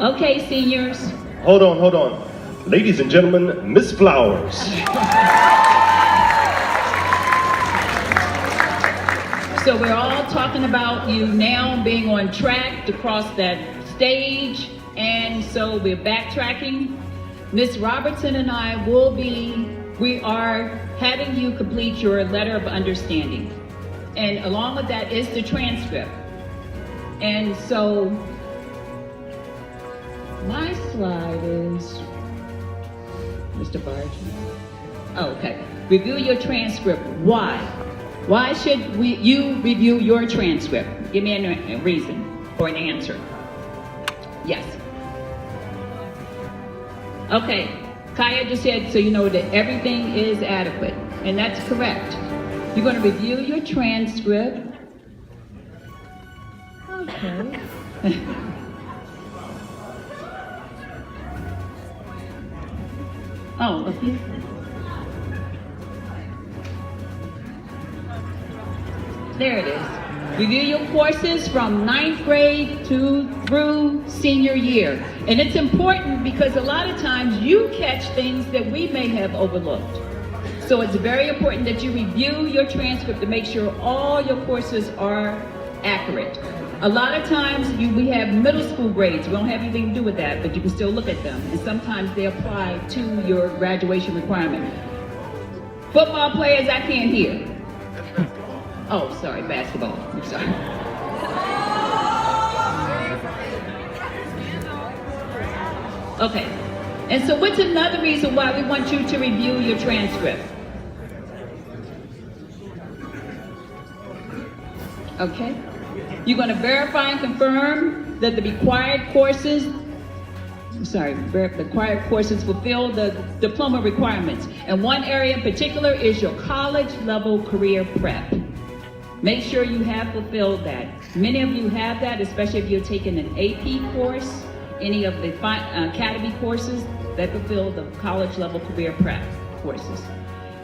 Okay, seniors. Hold on. Ladies and gentlemen, Miss Flowers. So we're all talking about you now being on track to cross that stage, and so we're backtracking. Miss Robertson and I we are having you complete your letter of understanding. And along with that is the transcript. And so my slide is Mr. Barge. Oh, okay. Review your transcript. Why? Why should you review your transcript? Give me a reason or an answer. Yes. Okay. Kaya just said, so you know that everything is adequate. And that's correct. You're going to review your transcript. Okay. Oh, okay. There it is. Review your courses from 9th grade through senior year. And it's important because a lot of times you catch things that we may have overlooked. So it's very important that you review your transcript to make sure all your courses are accurate. A lot of times we have middle school grades. We don't have anything to do with that, but you can still look at them. And sometimes they apply to your graduation requirement. Football players, I can't hear. Oh, sorry, basketball. I'm sorry. Okay. And so what's another reason why we want you to review your transcript? Okay. You're going to verify and confirm that the required courses fulfill the diploma requirements. And one area in particular is your college level career prep. Make sure you have fulfilled that. Many of you have that, especially if you're taking an AP course, any of the academy courses that fulfill the college level career prep courses.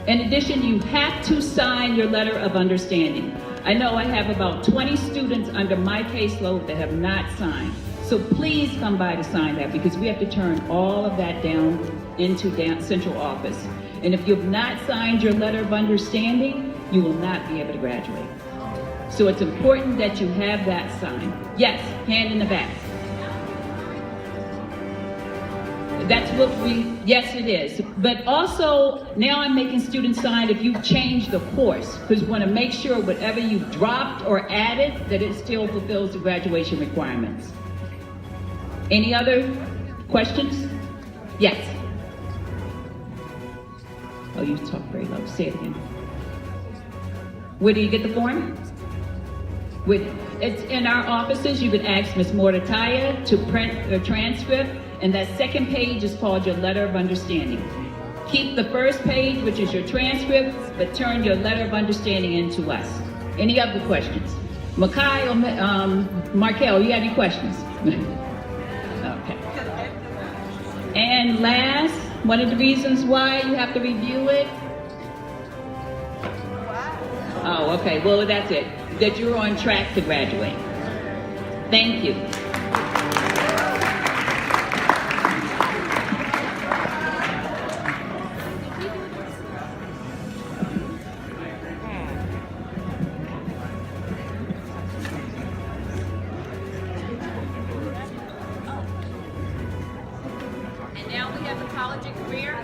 In addition, you have to sign your letter of understanding. I know I have about 20 students under my caseload that have not signed. So please come by to sign that because we have to turn all of that down into central office. And if you've not signed your letter of understanding, you will not be able to graduate. So it's important that you have that signed. Yes, hand in the back. That's what yes it is. But also, now I'm making students sign if you've changed the course, because we want to make sure whatever you've dropped or added, that it still fulfills the graduation requirements. Any other questions? Yes. Oh, you talk very low. Say it again. Where do you get the form? It's in our offices. You can ask Ms. Mordecai to print the transcript, and that second page is called your letter of understanding. Keep the first page, which is your transcript, but turn your letter of understanding into us. Any other questions? Makai or Markel, you got any questions? Okay. And last, one of the reasons why you have to review it. Oh, okay. Well, that's it. That you're on track to graduate. Thank you. And now we have the college and career.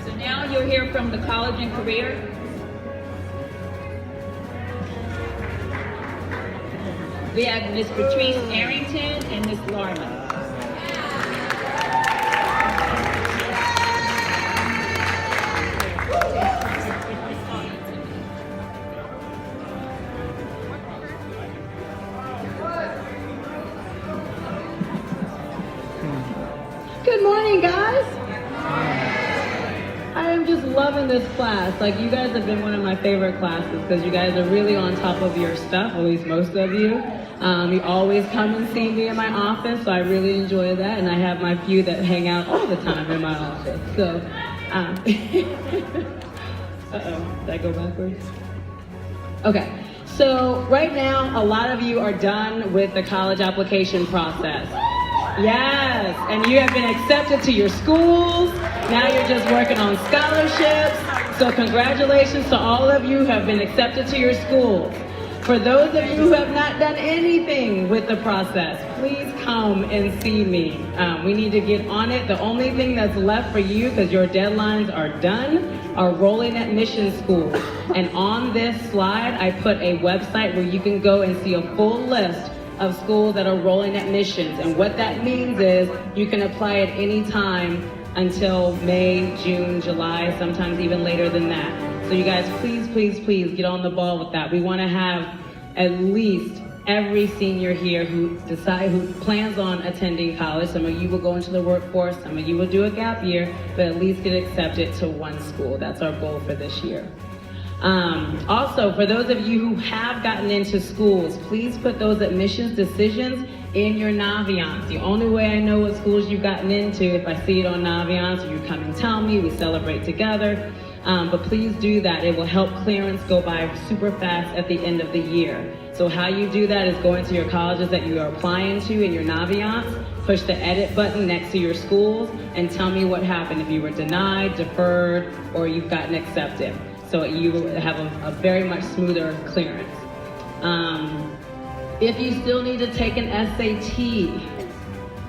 So now you'll hear from the college and career. We have Ms. Patrice Arrington and Ms. Larman. Good morning, guys. I am just loving this class. Like, you guys have been one of my favorite classes because you guys are really on top of your stuff, at least most of you. You always come and see me in my office, so I really enjoy that. And I have my few that hang out all the time in my office. So, uh-oh, did I go backwards? Okay, So right now, a lot of you are done with the college application process. Yes, and you have been accepted to your schools. Now you're just working on scholarships. So congratulations to all of you who have been accepted to your schools. For those of you who have not done anything with the process, please come and see me. We need to get on it. The only thing that's left for you, because your deadlines are done, are rolling admission schools. And on this slide, I put a website where you can go and see a full list of schools that are rolling admissions. And what that means is you can apply at any time until May, June, July, sometimes even later than that. So you guys, please, please, please get on the ball with that. We want to have at least every senior here who plans on attending college. Some of you will go into the workforce, some of you will do a gap year, but at least get accepted to one school. That's our goal for this year. Also, for those of you who have gotten into schools, please put those admissions decisions in your Naviance. The only way I know what schools you've gotten into, if I see it on Naviance, or you come and tell me, we celebrate together. But please do that. It will help clearance go by super fast at the end of the year. So how you do that is go into your colleges that you are applying to in your Naviance, push the edit button next to your schools, and tell me what happened, if you were denied, deferred, or you've gotten accepted. So you will have a very much smoother clearance. If you still need to take an SAT,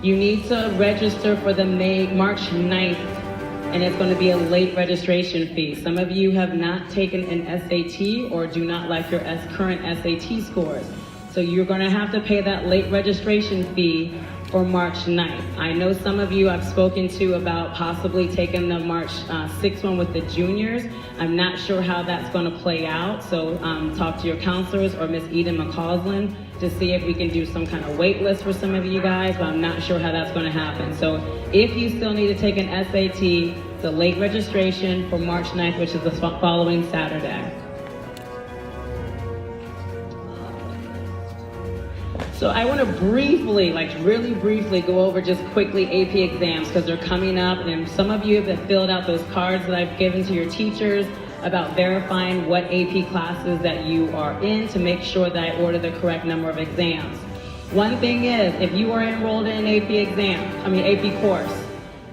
you need to register for the March 9th. And it's going to be a late registration fee. Some of you have not taken an SAT or do not like your current SAT scores. So you're going to have to pay that late registration fee for March 9th. I know some of you I've spoken to about possibly taking the March 6th one with the juniors. I'm not sure how that's going to play out. So talk to your counselors or Miss Eden McCausland to see if we can do some kind of wait list for some of you guys, but I'm not sure how that's going to happen. So if you still need to take an SAT, the late registration for March 9th, which is the following Saturday. So I want to briefly, really briefly go over just quickly AP exams because they're coming up, and some of you have filled out those cards that I've given to your teachers about verifying what AP classes that you are in to make sure that I order the correct number of exams. One thing is, if you are enrolled in an AP course,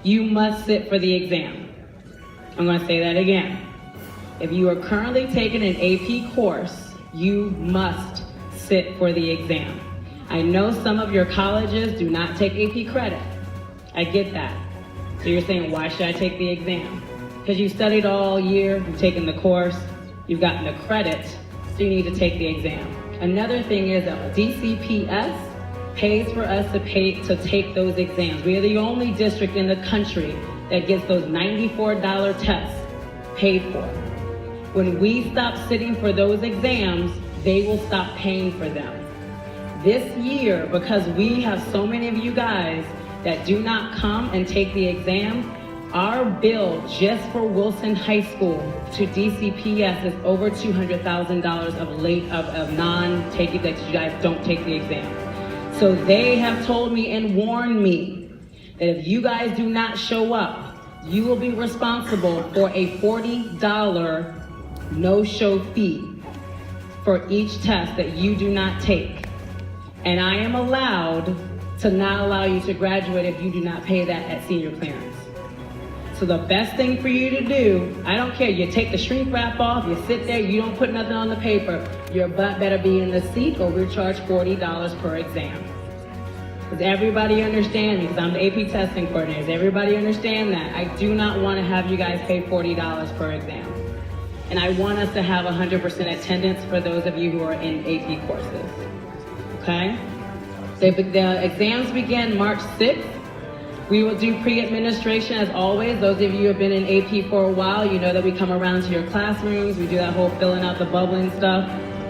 you must sit for the exam. I'm going to say that again. If you are currently taking an AP course, you must sit for the exam. I know some of your colleges do not take AP credit. I get that. So you're saying, why should I take the exam? Because you studied all year, you've taken the course, you've gotten the credit, so you need to take the exam. Another thing is that DCPS pays for us to take those exams. We are the only district in the country that gets those $94 tests paid for. When we stop sitting for those exams, they will stop paying for them. This year, because we have so many of you guys that do not come and take the exam, our bill just for Wilson High School to DCPS is over $200,000 of non-taking, that you guys don't take the exam. So they have told me and warned me that if you guys do not show up, you will be responsible for a $40 no-show fee for each test that you do not take. And I am allowed to not allow you to graduate if you do not pay that at senior clearance. So the best thing for you to do, I don't care, you take the shrink wrap off, you sit there, you don't put nothing on the paper, your butt better be in the seat or we'll charge $40 per exam. Does everybody understand me? Because I'm the AP testing coordinator. Does everybody understand that? I do not want to have you guys pay $40 per exam. And I want us to have 100% attendance for those of you who are in AP courses. Okay? The exams begin March 6th. We will do pre-administration as always. Those of you who have been in AP for a while, you know that we come around to your classrooms. We do that whole filling out the bubbling stuff.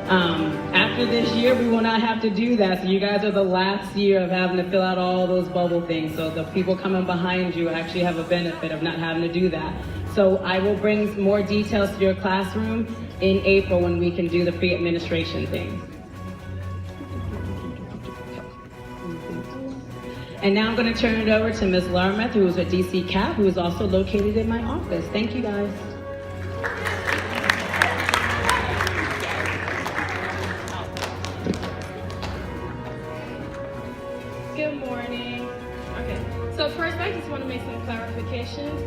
After this year, we will not have to do that. So you guys are the last year of having to fill out all those bubble things. So the people coming behind you actually have a benefit of not having to do that. So I will bring more details to your classroom in April when we can do the pre-administration things. And now I'm going to turn it over to Ms. Larmeth, who is at DC CAP, who is also located in my office. Thank you, guys. Good morning. Okay, so first I just want to make some clarifications.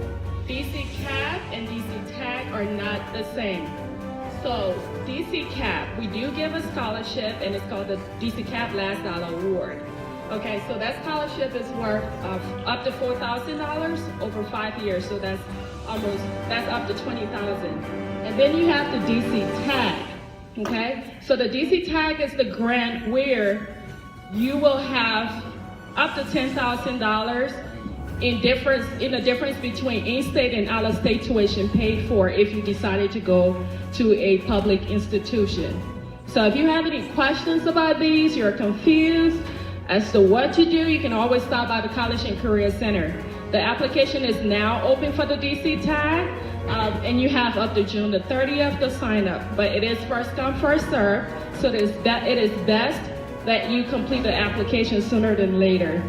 DC CAP and DC TAG are not the same. So DC CAP, we do give a scholarship and it's called the DC CAP Last Dollar Award. Okay, so that scholarship is worth up to $4,000 over 5 years, so that's up to $20,000. And then you have the DC TAG, okay? So the DC TAG is the grant where you will have up to $10,000 in the difference between in-state and out-of-state tuition paid for if you decided to go to a public institution. So if you have any questions about these, you're confused as to what to do, you can always stop by the College and Career Center. The application is now open for the DC TAG, and you have up to June the 30th to sign up. But it is first come, first serve, so it is best that you complete the application sooner than later.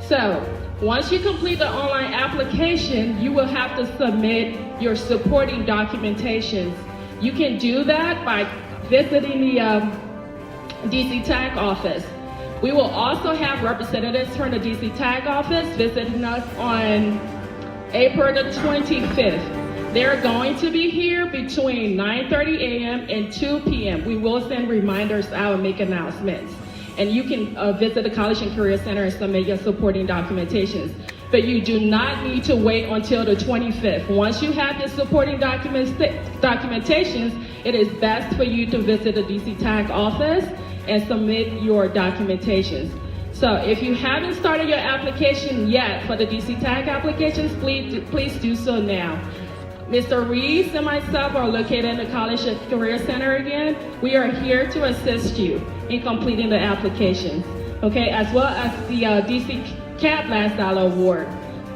So once you complete the online application, you will have to submit your supporting documentations. You can do that by visiting the DC TAG office. We will also have representatives from the DC TAG office visiting us on April the 25th. They're going to be here between 9:30 a.m. and 2 p.m. We will send reminders out and make announcements. And you can visit the College and Career Center and submit your supporting documentations. But you do not need to wait until the 25th. Once you have your supporting documentations, it is best for you to visit the DC TAG office and submit your documentations. So if you haven't started your application yet for the DC TAG applications, please do so now. Mr. Reeves and myself are located in the College and Career Center again. We are here to assist you in completing the applications, okay, as well as the DC CAP Last Dollar Award.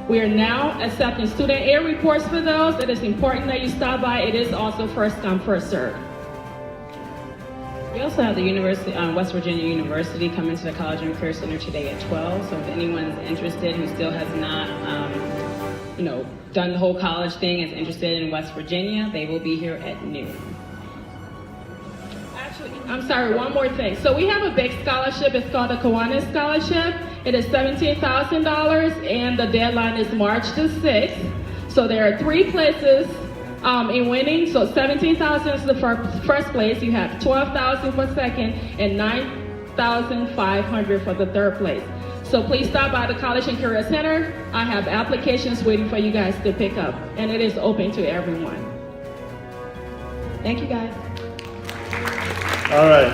We are now accepting student aid reports for those. It is important that you stop by. It is also first come, first served. We also have the University, West Virginia University coming to the College and Career Center today at 12. So if anyone's interested who still has not, done the whole college thing, is interested in West Virginia, they will be here at noon. Actually, I'm sorry, one more thing. So we have a big scholarship. It's called the Kiwanis Scholarship. It is $17,000 and the deadline is March the 6th. So there are 3 places in winning. So $17,000 is the first place. You have $12,000 for second and $9,500 for the third place. So please stop by the College and Career Center. I have applications waiting for you guys to pick up, and it is open to everyone. Thank you, guys. All right.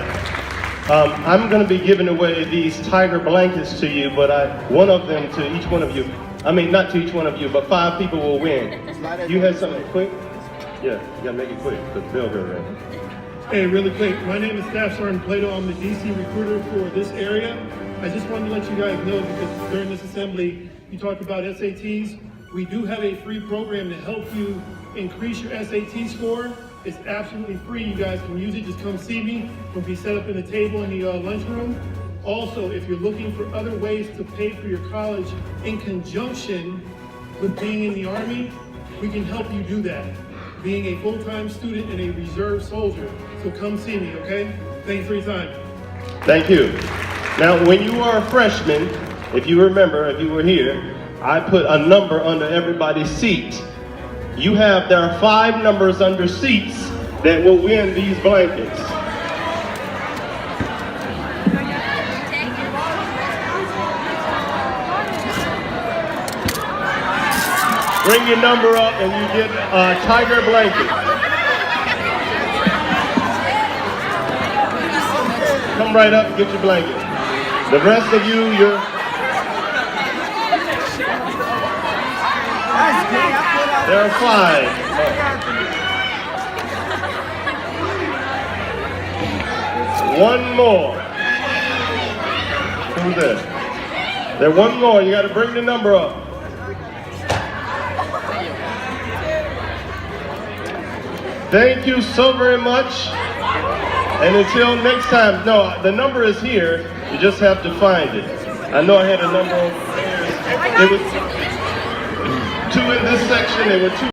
I'm going to be giving away these tiger blankets to you, but one of them to each one of you. I mean, not to each one of you, but 5 people will win. You had something quick? Yeah, you got to make it quick, because Bill got ready. Hey, really quick. My name is Staff Sergeant Plato. I'm the DC recruiter for this area. I just wanted to let you guys know, because during this assembly, you talked about SATs. We do have a free program to help you increase your SAT score. It's absolutely free. You guys can use it. Just come see me. We'll be set up in the table in the lunchroom. Also, if you're looking for other ways to pay for your college in conjunction with being in the Army, we can help you do that. Being a full-time student and a reserve soldier. So come see me, okay? Thanks for your time. Thank you. Now, when you are a freshman, if you remember, if you were here, I put a number under everybody's seat. There are 5 numbers under seats that will win these blankets. Bring your number up and you get a tiger blanket. Come right up and get your blanket. The rest of you, there are 5. One more. Who's that? There's one more. You got to bring the number up. Thank you so very much. And until next time, no, the number is here. You just have to find it. I know I had a number over there. It was 2 in this section. There were 2.